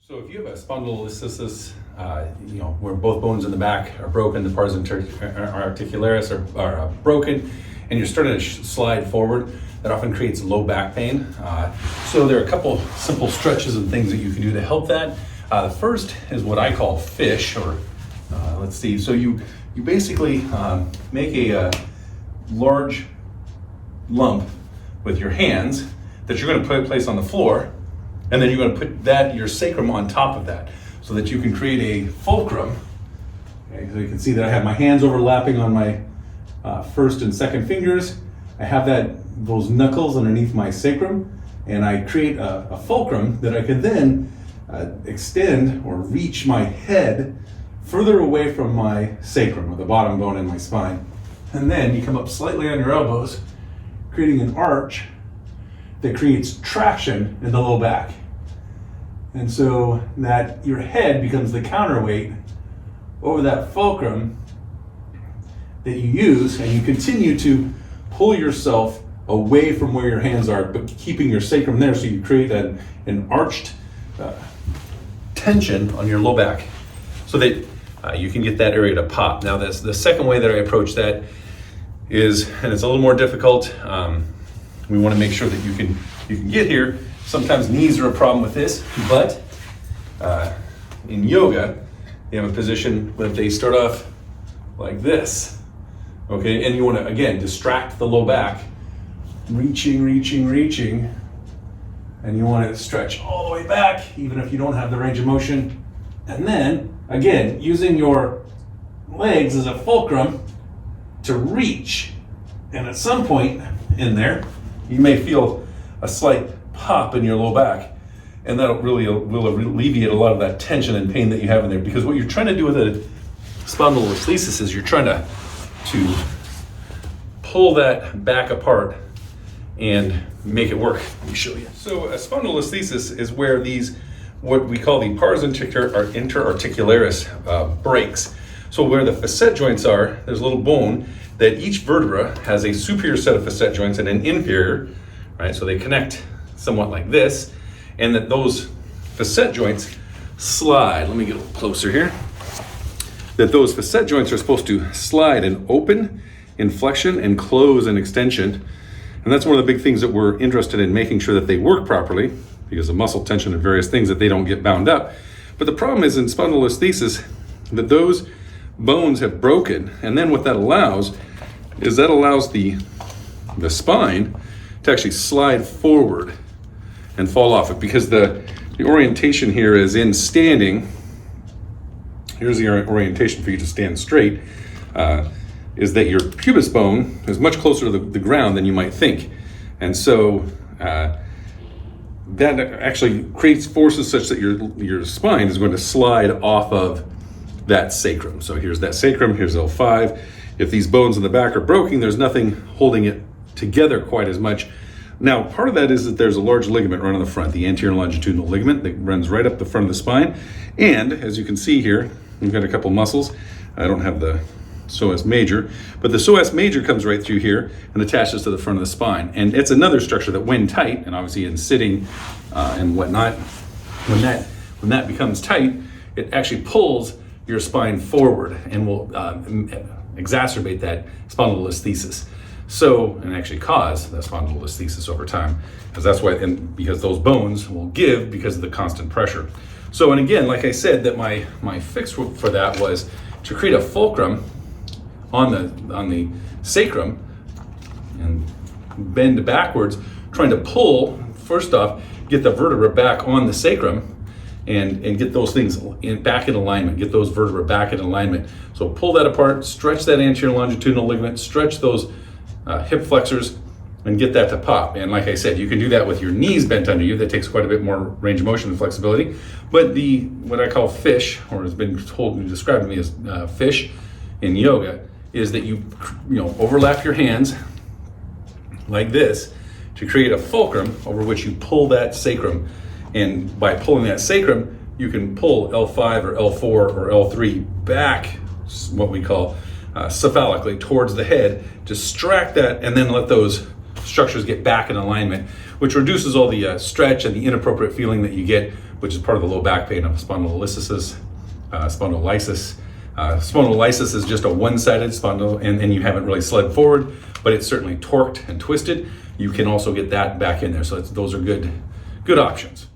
So if you have a spondylolisthesis, where both bones in the back are broken, the pars articularis are broken, and you're starting to slide forward, that often creates low back pain. So there are a couple simple stretches and things that you can do to help that. The first is what I call fish, or let's see. So you basically make a large lump with your hands that you're going to place on the floor, and then you're going to put your sacrum on top of that so that you can create a fulcrum. Okay, so you can see that I have my hands overlapping on my first and second fingers. I have those knuckles underneath my sacrum, and I create a fulcrum that I can then extend or reach my head further away from my sacrum, or the bottom bone in my spine. And then you come up slightly on your elbows, creating an arch that creates traction in the low back. And so that your head becomes the counterweight over that fulcrum that you use, and you continue to pull yourself away from where your hands are, but keeping your sacrum there, so you create an arched tension on your low back so that you can get that area to pop. Now the second way that I approach that is, and it's a little more difficult, we want to make sure that you can get here. Sometimes knees are a problem with this, but in yoga, you have a position where they start off like this, okay? And you want to, again, distract the low back, reaching, and you want to stretch all the way back, even if you don't have the range of motion. And then, again, using your legs as a fulcrum to reach. And at some point in there, you may feel a slight pop in your low back, and that will alleviate a lot of that tension and pain that you have in there. Because what you're trying to do with a spondylolisthesis is you're trying to pull that back apart and make it work. Let me show you. So a spondylolisthesis is where what we call the pars interarticularis breaks. So where the facet joints are, there's a little bone that each vertebra has a superior set of facet joints and an inferior, right? So they connect somewhat like this, and that those facet joints slide. Let me get a little closer here. That those facet joints are supposed to slide and open in flexion and close in extension. And that's one of the big things that we're interested in, making sure that they work properly, because of muscle tension and various things, that they don't get bound up. But the problem is in spondylolisthesis that those bones have broken, and then what that allows is the spine to actually slide forward and fall off it, because the orientation here is in standing. Here's the orientation for you to stand straight, is that your pubis bone is much closer to the ground than you might think. And so that actually creates forces such that your spine is going to slide off of that sacrum. So here's that sacrum, here's L5. If these bones in the back are broken, there's nothing holding it together quite as much. Now, part of that is that there's a large ligament right on the front, the anterior longitudinal ligament that runs right up the front of the spine. And as you can see here, we've got a couple muscles. I don't have the psoas major, but the psoas major comes right through here and attaches to the front of the spine. And it's another structure that, when tight, and obviously in sitting and whatnot, when that becomes tight, it actually pulls your spine forward and will exacerbate that spondylolisthesis. So, and actually cause that spondylolisthesis over time, because those bones will give because of the constant pressure. So, and again, like I said, that my fix for that was to create a fulcrum on the sacrum and bend backwards, trying to pull, first off, get the vertebra back on the sacrum and get those things back in alignment, get those vertebrae back in alignment. So pull that apart, stretch that anterior longitudinal ligament, stretch those hip flexors, and get that to pop. And like I said, you can do that with your knees bent under you. That takes quite a bit more range of motion and flexibility. But what I call fish, or has been described to me as fish in yoga, is that you overlap your hands like this to create a fulcrum over which you pull that sacrum. And by pulling that sacrum, you can pull L5 or L4 or L3 back, what we call cephalically, towards the head, distract that, and then let those structures get back in alignment, which reduces all the stretch and the inappropriate feeling that you get, which is part of the low back pain of spondylolisthesis, spondylolysis. Spondylolysis is just a one-sided spondyle, and you haven't really slid forward, but it's certainly torqued and twisted. You can also get that back in there, so those are good options.